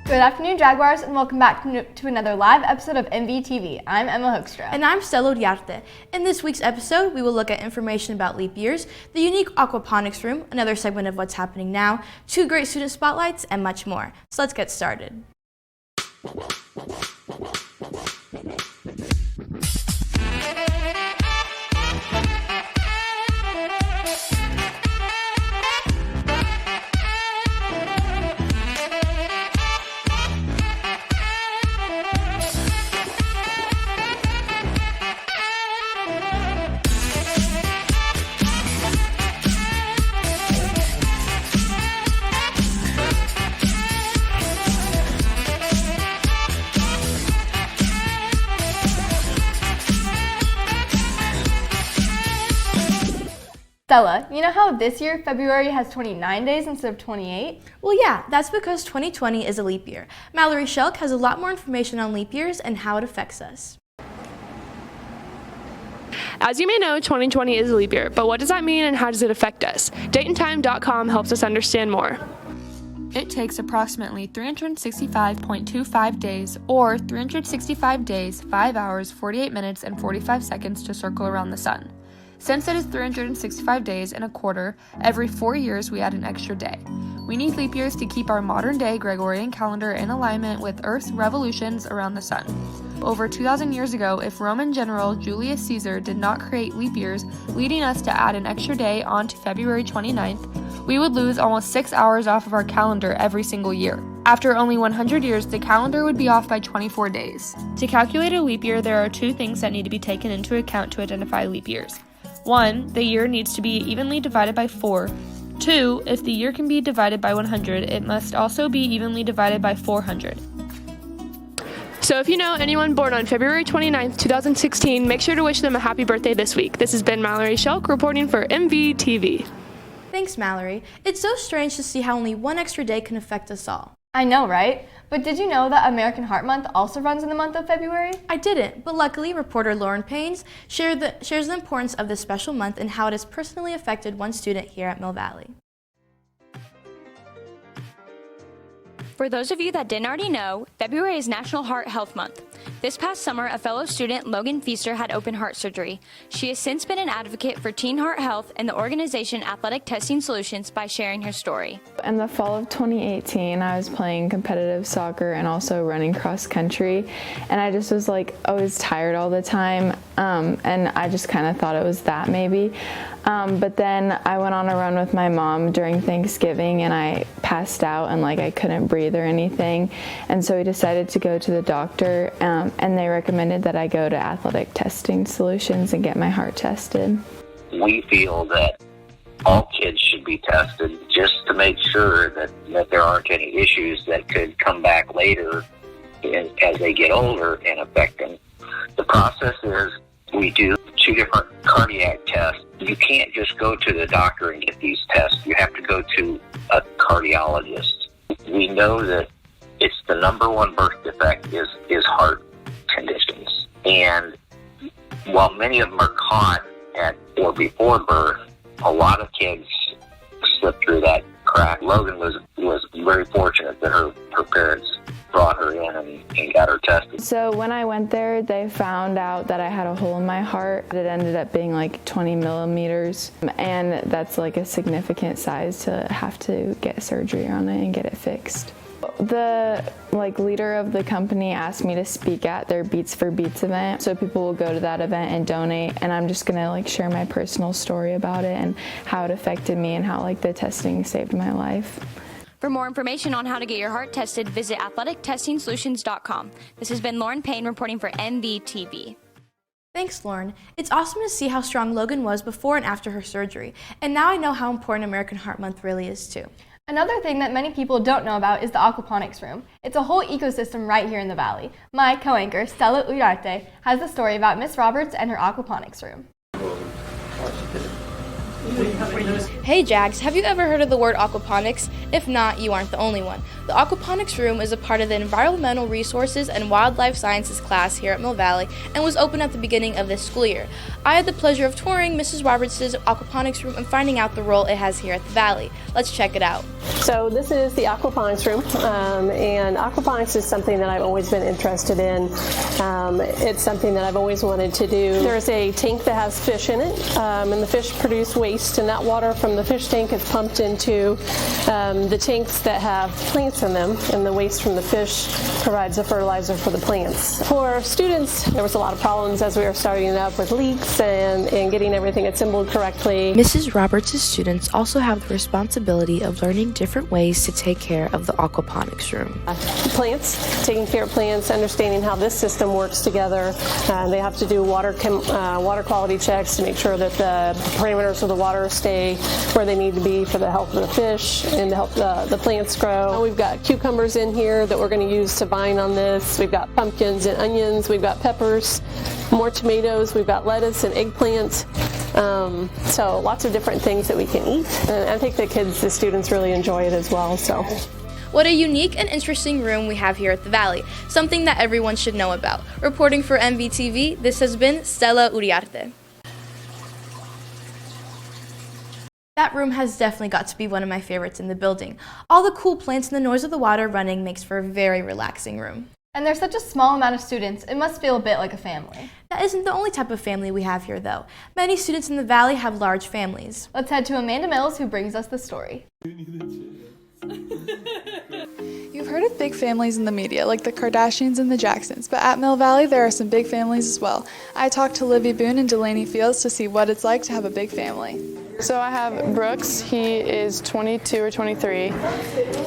Good afternoon, Jaguars, and welcome back to another live episode of MVTV. I'm Emma Hoekstra. And I'm Stella Uriarte. In this week's episode, we will look at information about leap years, the unique aquaponics room, another segment of what's happening now, 2 great student spotlights, and much more. So let's get started. Stella, you know how this year February has 29 days instead of 28? Well, yeah, that's because 2020 is a leap year. Mallory Shelk has a lot more information on leap years and how it affects us. As you may know, 2020 is a leap year, but what does that mean and how does it affect us? DateandTime.com helps us understand more. It takes approximately 365.25 days, or 365 days, 5 hours, 48 minutes, and 45 seconds to circle around the sun. Since it is 365 days and a quarter, every 4 years we add an extra day. We need leap years to keep our modern-day Gregorian calendar in alignment with Earth's revolutions around the sun. Over 2,000 years ago, if Roman General Julius Caesar did not create leap years, leading us to add an extra day onto February 29th, we would lose almost 6 hours off of our calendar every single year. After only 100 years, the calendar would be off by 24 days. To calculate a leap year, there are 2 things that need to be taken into account to identify leap years. 1, the year needs to be evenly divided by 4. 2, if the year can be divided by 100, it must also be evenly divided by 400. So if you know anyone born on February 29th, 2016, make sure to wish them a happy birthday this week. This has been Mallory Shelk reporting for MVTV. Thanks, Mallory. It's so strange to see how only 1 extra day can affect us all. I know, right? But did you know that American Heart Month also runs in the month of February? I didn't, but luckily reporter Lauren Paynes shares the importance of this special month and how it has personally affected one student here at Mill Valley. For those of you that didn't already know, February is National Heart Health Month. This past summer, a fellow student, Logan Feaster, had open heart surgery. She has since been an advocate for teen heart health and the organization Athletic Testing Solutions by sharing her story. In the fall of 2018, I was playing competitive soccer and also running cross country, and I just was always tired all the time, and I just kind of thought it was that maybe. But then I went on a run with my mom during Thanksgiving and I passed out and I couldn't breathe or anything. And so we decided to go to the doctor and they recommended that I go to Athletic Testing Solutions and get my heart tested. We feel that all kids should be tested just to make sure that there aren't any issues that could come back later as they get older and affect them. The process is we do 2 different cardiac tests. You can't just go to the doctor and get these tests. You have to go to a cardiologist. We know that it's the number 1 birth defect is heart conditions. And while many of them are caught at or before birth, a lot of kids slip through that crack. Logan was very fortunate that her parents brought her in and got her tested. So when I went there, they found out that I had a hole in my heart. It ended up being 20 millimeters, and that's a significant size to have to get surgery on it and get it fixed. The leader of the company asked me to speak at their Beats for Beats event, so people will go to that event and donate, and I'm just gonna share my personal story about it and how it affected me and how the testing saved my life. For more information on how to get your heart tested, visit athletictestingsolutions.com. This has been Lauren Payne reporting for MVTV. Thanks, Lauren. It's awesome to see how strong Logan was before and after her surgery, and now I know how important American Heart Month really is too. Another thing that many people don't know about is the aquaponics room. It's a whole ecosystem right here in the valley. My co-anchor, Stella Uriarte, has the story about Miss Roberts and her aquaponics room. Hey Jags, have you ever heard of the word aquaponics? If not, you aren't the only one. The aquaponics room is a part of the Environmental Resources and Wildlife Sciences class here at Mill Valley and was opened at the beginning of this school year. I had the pleasure of touring Mrs. Roberts' aquaponics room and finding out the role it has here at the Valley. Let's check it out. So this is the aquaponics room, and aquaponics is something that I've always been interested in. It's something that I've always wanted to do. There's a tank that has fish in it, and the fish produce waste, and that water from the fish tank is pumped into the tanks that have plants in them, and the waste from the fish provides the fertilizer for the plants. For students, there was a lot of problems as we were starting it up with leaks and getting everything assembled correctly. Mrs. Roberts' students also have the responsibility of learning different ways to take care of the aquaponics room. Plants, taking care of plants, understanding how this system works together. They have to do water quality checks to make sure that the parameters of the water stay where they need to be for the health of the fish and to help the plants grow. We've got cucumbers in here that we're going to use to bind on this. We've got pumpkins and onions. We've got peppers, more tomatoes. We've got lettuce and eggplant. So lots of different things that we can eat. And I think the students really enjoy it as well. So. What a unique and interesting room we have here at the Valley, something that everyone should know about. Reporting for MVTV, this has been Stella Uriarte. That room has definitely got to be one of my favorites in the building. All the cool plants and the noise of the water running makes for a very relaxing room. And there's such a small amount of students, it must feel a bit like a family. That isn't the only type of family we have here, though. Many students in the Valley have large families. Let's head to Amanda Mills, who brings us the story. You've heard of big families in the media, like the Kardashians and the Jacksons, but at Mill Valley there are some big families as well. I talked to Livy Boone and Delaney Fields to see what it's like to have a big family. So I have Brooks, he is 22 or 23,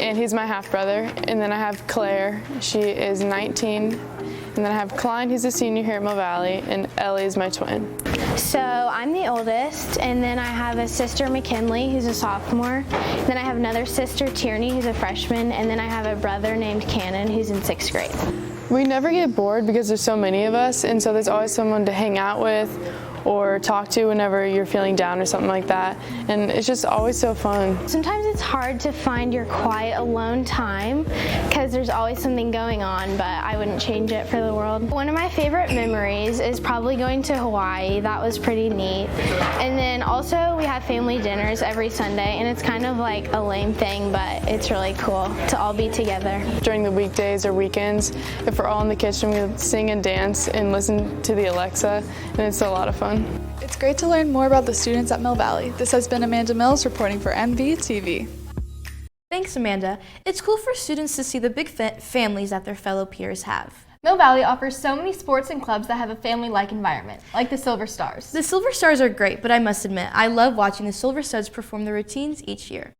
and he's my half-brother. And then I have Claire, she is 19. And then I have Klein, he's a senior here at Mill Valley, and Ellie is my twin. So I'm the oldest, and then I have a sister, McKinley, who's a sophomore. Then I have another sister, Tierney, who's a freshman, and then I have a brother named Cannon, who's in 6th grade. We never get bored because there's so many of us, and so there's always someone to hang out with or talk to whenever you're feeling down or something like that. And it's just always so fun. Sometimes it's hard to find your quiet, alone time because there's always something going on, but I wouldn't change it for the world. One of my favorite memories is probably going to Hawaii. That was pretty neat. And then also we have family dinners every Sunday, and it's kind of like a lame thing, but it's really cool to all be together. During the weekdays or weekends, if we're all in the kitchen, we sing and dance and listen to the Alexa, and it's a lot of fun. It's great to learn more about the students at Mill Valley. This has been Amanda Mills reporting for MVTV. Thanks, Amanda. It's cool for students to see the big families that their fellow peers have. Mill Valley offers so many sports and clubs that have a family-like environment, like the Silver Stars. The Silver Stars are great, but I must admit, I love watching the Silver Studs perform their routines each year.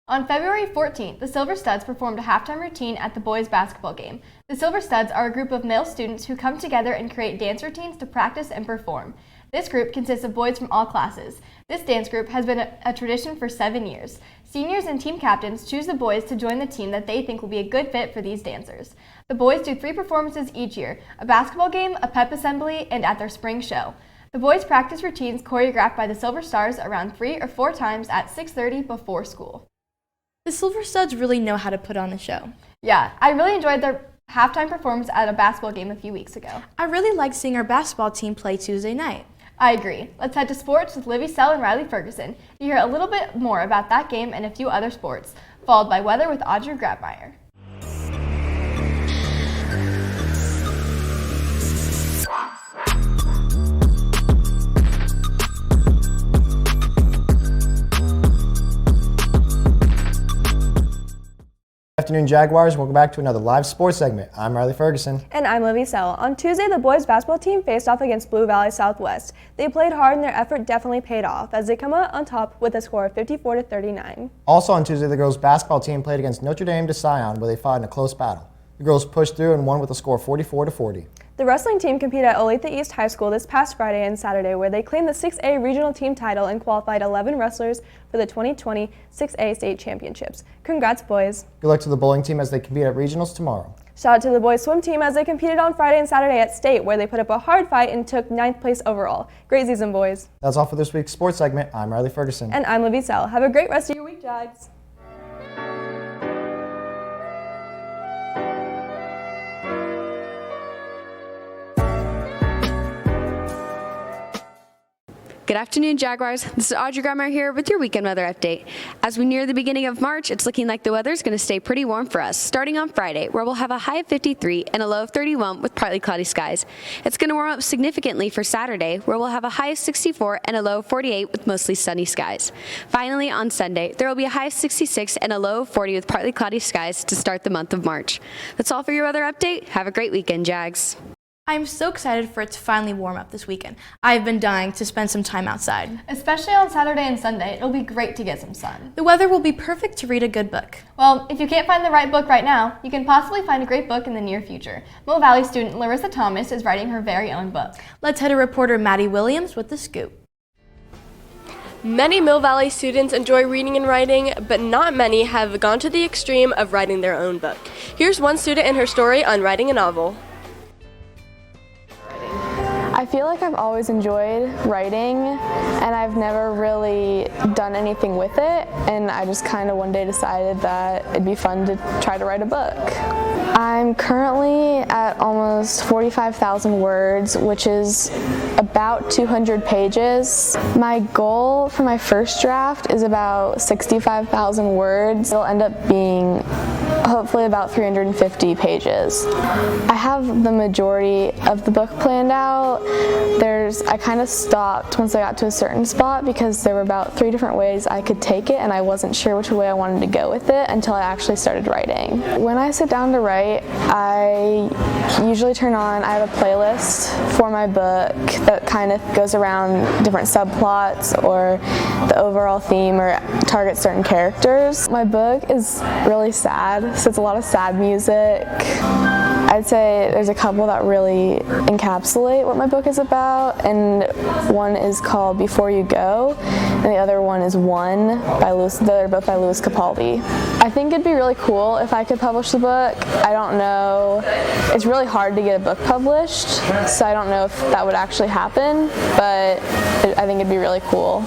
On February 14th, the Silver Studs performed a halftime routine at the boys' basketball game. The Silver Studs are a group of male students who come together and create dance routines to practice and perform. This group consists of boys from all classes. This dance group has been a tradition for 7 years. Seniors and team captains choose the boys to join the team that they think will be a good fit for these dancers. The boys do 3 performances each year: a basketball game, a pep assembly, and at their spring show. The boys practice routines choreographed by the Silver Stars around 3 or 4 times at 6:30 before school. The Silver Studs really know how to put on a show. Yeah, I really enjoyed their halftime performance at a basketball game a few weeks ago. I really liked seeing our basketball team play Tuesday night. I agree. Let's head to sports with Livy Sell and Riley Ferguson to hear a little bit more about that game and a few other sports, followed by weather with Audrey Grabmeyer. Good afternoon, Jaguars. Welcome back to another live sports segment. I'm Riley Ferguson. And I'm Livy Sell. On Tuesday, the boys basketball team faced off against Blue Valley Southwest. They played hard and their effort definitely paid off as they come out on top with a score of 54-39. Also on Tuesday, the girls basketball team played against Notre Dame de Sion, where they fought in a close battle. The girls pushed through and won with a score of 44-40. The wrestling team competed at Olathe East High School this past Friday and Saturday, where they claimed the 6A regional team title and qualified 11 wrestlers for the 2020 6A state championships. Congrats, boys. Good luck to the bowling team as they compete at regionals tomorrow. Shout out to the boys swim team as they competed on Friday and Saturday at state, where they put up a hard fight and took 9th place overall. Great season, boys. That's all for this week's sports segment. I'm Riley Ferguson. And I'm Livy Sell. Have a great rest of your week, Jags. Good afternoon, Jaguars. This is Audrey Grammer here with your weekend weather update. As we near the beginning of March, it's looking like the weather is going to stay pretty warm for us, starting on Friday, where we'll have a high of 53 and a low of 31 with partly cloudy skies. It's going to warm up significantly for Saturday, where we'll have a high of 64 and a low of 48 with mostly sunny skies. Finally, on Sunday, there will be a high of 66 and a low of 40 with partly cloudy skies to start the month of March. That's all for your weather update. Have a great weekend, Jags. I'm so excited for it to finally warm up this weekend. I've been dying to spend some time outside. Especially on Saturday and Sunday, it'll be great to get some sun. The weather will be perfect to read a good book. Well, if you can't find the right book right now, you can possibly find a great book in the near future. Mill Valley student Larissa Thomas is writing her very own book. Let's head to reporter Maddie Williams with the scoop. Many Mill Valley students enjoy reading and writing, but not many have gone to the extreme of writing their own book. Here's one student and her story on writing a novel. I feel like I've always enjoyed writing, and I've never really done anything with it, and I just kind of one day decided that it'd be fun to try to write a book. I'm currently at almost 45,000 words, which is about 200 pages. My goal for my first draft is about 65,000 words. It'll end up being hopefully about 350 pages. I have the majority of the book planned out. I kind of stopped once I got to a certain spot because there were about 3 different ways I could take it, and I wasn't sure which way I wanted to go with it until I actually started writing. When I sit down to write, I usually I have a playlist for my book that kind of goes around different subplots or the overall theme or targets certain characters. My book is really sad, so it's a lot of sad music. I'd say there's a couple that really encapsulate what my book is about, and one is called Before You Go, and the other one is One by Lewis. They're both by Lewis Capaldi. I think it'd be really cool if I could publish the book. I don't know. It's really hard to get a book published, so I don't know if that would actually happen, but I think it'd be really cool.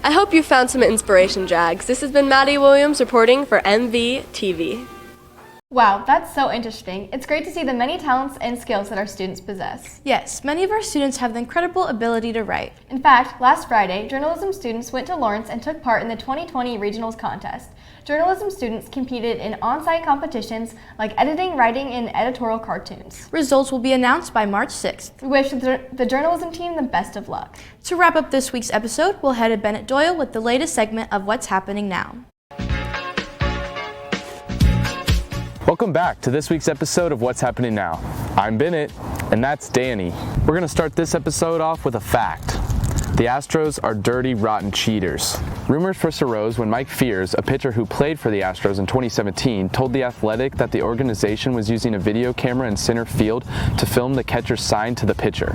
I hope you found some inspiration, Jags. This has been Maddie Williams reporting for MVTV. Wow, that's so interesting. It's great to see the many talents and skills that our students possess. Yes, many of our students have the incredible ability to write. In fact, last Friday, journalism students went to Lawrence and took part in the 2020 Regionals contest. Journalism students competed in on-site competitions like editing, writing, and editorial cartoons. Results will be announced by March 6th. We wish the journalism team the best of luck. To wrap up this week's episode, we'll head to Bennett Doyle with the latest segment of What's Happening Now. Welcome back to this week's episode of What's Happening Now. I'm Bennett, and that's Danny. We're going to start this episode off with a fact. The Astros are dirty, rotten cheaters. Rumors first arose when Mike Fears, a pitcher who played for the Astros in 2017, told The Athletic that the organization was using a video camera in center field to film the catcher's sign to the pitcher.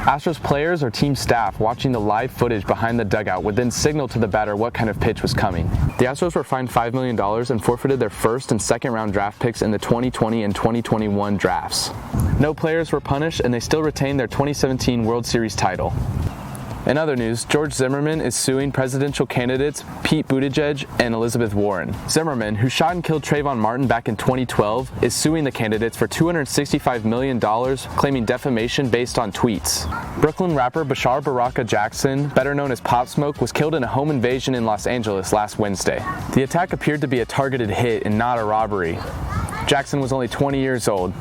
Astros players or team staff watching the live footage behind the dugout would then signal to the batter what kind of pitch was coming. The Astros were fined $5 million and forfeited their first and second round draft picks in the 2020 and 2021 drafts. No players were punished, and they still retained their 2017 World Series title. In other news, George Zimmerman is suing presidential candidates Pete Buttigieg and Elizabeth Warren. Zimmerman, who shot and killed Trayvon Martin back in 2012, is suing the candidates for $265 million, claiming defamation based on tweets. Brooklyn rapper Bashar Baraka Jackson, better known as Pop Smoke, was killed in a home invasion in Los Angeles last Wednesday. The attack appeared to be a targeted hit and not a robbery. Jackson was only 20 years old.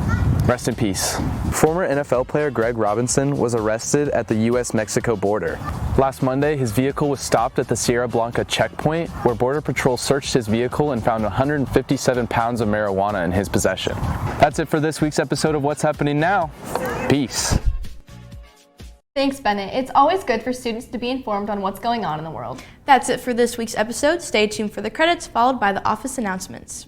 Rest in peace. Former NFL player Greg Robinson was arrested at the U.S.-Mexico border. Last Monday, his vehicle was stopped at the Sierra Blanca checkpoint, where Border Patrol searched his vehicle and found 157 pounds of marijuana in his possession. That's it for this week's episode of What's Happening Now. Peace. Thanks, Bennett. It's always good for students to be informed on what's going on in the world. That's it for this week's episode. Stay tuned for the credits, followed by the office announcements.